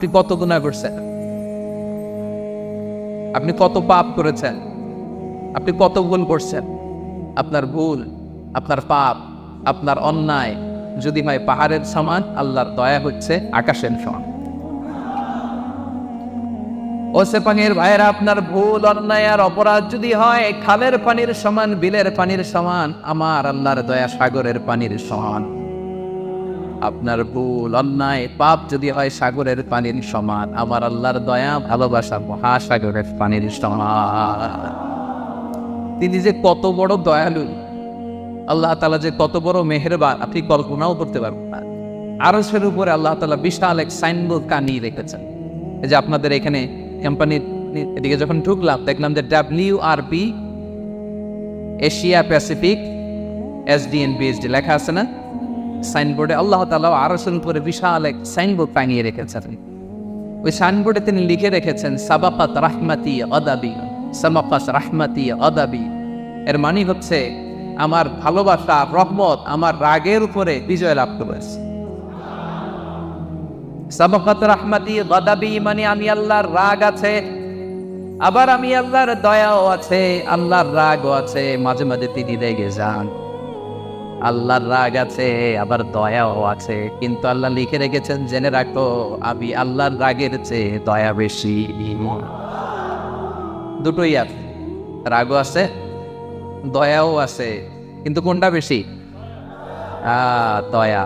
আপনি কত গুনাহ করছেন, আপনি কত পাপ করেছেন, আপনি কত ভুল করছেন। আপনার ভুল, আপনার পাপ, আপনার অন্যায় যদি হয় পাহাড়ের সমান, আল্লাহর দয়া হচ্ছে আকাশের সমান। ও সেপাঙের ভাইয়েরা, আপনার ভুল, অন্যায় আর অপরাধ যদি হয় খালের পানির সমান, বিলের পানির সমান, আমার আল্লাহর দয়া সাগরের পানির সমান। আপনার ভুল, অন্যায়, পাপ যদি হয় সাগরের পানির সমান, আমার আল্লাহর দয়া, ভালোবাসা মহাসাগরের পানির সমান। তিনি যে কত বড় দয়ালু, আল্লাহ তাআলা যে কত বড় মেহেরবান, আপনি কল্পনাও করতে পারবেন না। আরশের উপরে আল্লাহ তাআলা বিশাল এক সাইনবোর্ড টানিয়ে রেখেছেন। এই যে আপনাদের এখানে কোম্পানির এদিকে যখন ঢুকলাম, দেখলাম যে WRB এশিয়া প্যাসিফিক SDNBSD লেখা আছে না সাইনবোর্ডে। আল্লাহ তাআলা আরশের উপরে বিশাল এক সাইনবোর্ড টাঙিয়ে রেখেছেন। ওই সাইনবোর্ডে তিনি লিখে রেখেছেন সাবাকাত রাহমাতি গাদাবি, সাবাকাত রাহমাতি গাদাবি। এর মানে হচ্ছে আমার ভালোবাসা, রহমত আমার রাগের উপরে বিজয় লাভ করেছে। সাবাকাত রাহমাতি গাদাবি মানে আমি আল্লাহর রাগ আছে, আবার আমি আল্লাহর দয়াও আছে, আল্লাহর রাগও আছে। মাঝে মাঝে তিনি রেগে যান, আল্লাহর রাগ আছে আবার দয়াও আছে। কিন্তু আল্লাহ লিখে রেখেছেন, জেনে রাখো আমি আল্লাহর রাগের চেয়ে দয়া বেশি। দুটোই আছে, রাগও আছে দয়াও আছে, কিন্তু কোনটা বেশি? দয়া।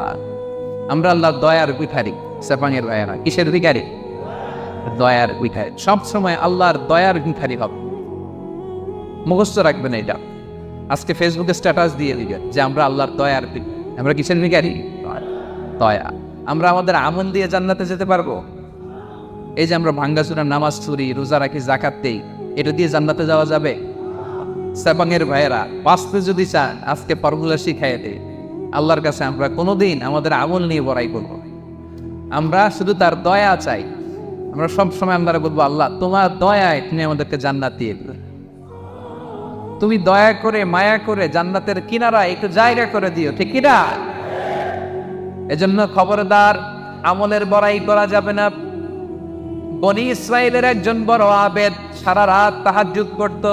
আমরা আল্লাহর দয়ার ভিখারি। সেপাঙের ভাইয়েরা, কিসের ভিখারি? দয়ার ভিখারি। সবসময় আল্লাহর দয়ার ভিখারি হবে, মুখস্থ রাখবেন এটা। আজকে ফেসবুকে স্ট্যাটাস দিয়ে দিবেন যে আমরা আল্লাহর দয়ার ভিখারি। আমরা কিসের ভিখারি? দয়া। আমরা আমাদের আমল দিয়ে জান্নাতে যেতে পারবো? এই যে আমরা ভাঙ্গাচুরা নামাজ পড়ি, রোজা রাখি, যাকাত দেই, এটা দিয়ে জান্নাতে যাওয়া যাবে? সেপাঙের ভাইয়েরা, বাঁচতে যদি চান আজকে ফর্মুলা শিখাই দেয়। আল্লাহর কাছে আমরা কোনোদিন আমাদের আমল নিয়ে বড়াই করব, আমরা শুধু তার দয়া চাই। আমরা সবসময় আমরা বলবো, আল্লাহ তোমার দয়ায় তুমি আমাদেরকে জান্নাত দিয়ে দিলে, তুমি দয়া করে মায়া করে জান্নাতের কিনারা একটু জায়গা করে দিও, ঠিক কিনা? এজন্য খবরদার, আমলের বড়াই করা যাবে না। বনি ইসরাইলের একজন বড় আবেদ, সারা রাত তাহাজ্জুদ করত,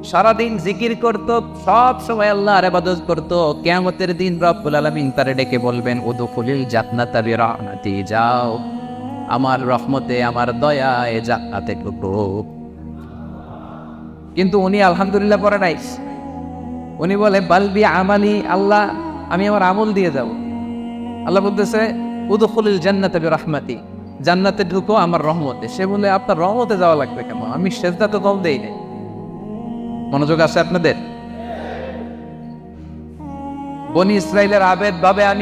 সারাদিন জিকির করত, সব সময় আল্লাহর ইবাদত করত। কিয়ামতের দিন রব্বুল আলামিন তারে ডেকে বলবেন, উদখুলিল জান্নাতা বিরাহমাতি, যাও আমার রহমতে, আমার দয়ায় জান্নাতে ঢুকো। কিন্তু উনি আলহামদুলিল্লাহ পড়ে নাই। উনি বলে বালবি আমালি, আল্লাহ আমি আমার আমল দিয়ে যাব। আল্লাহ বলতেছে উদখুলিল জান্নাতা বিরাহমাতি, জান্নাতে ঢুকো আমার রহমতে। সে বলে আপনার রহমতে যাওয়া লাগবে কেন? আমি সেজদা তো কম দেই না। মনোযোগ আছে আপনাদের? বনি ইসরাইলের আবেদ ভাবে আমি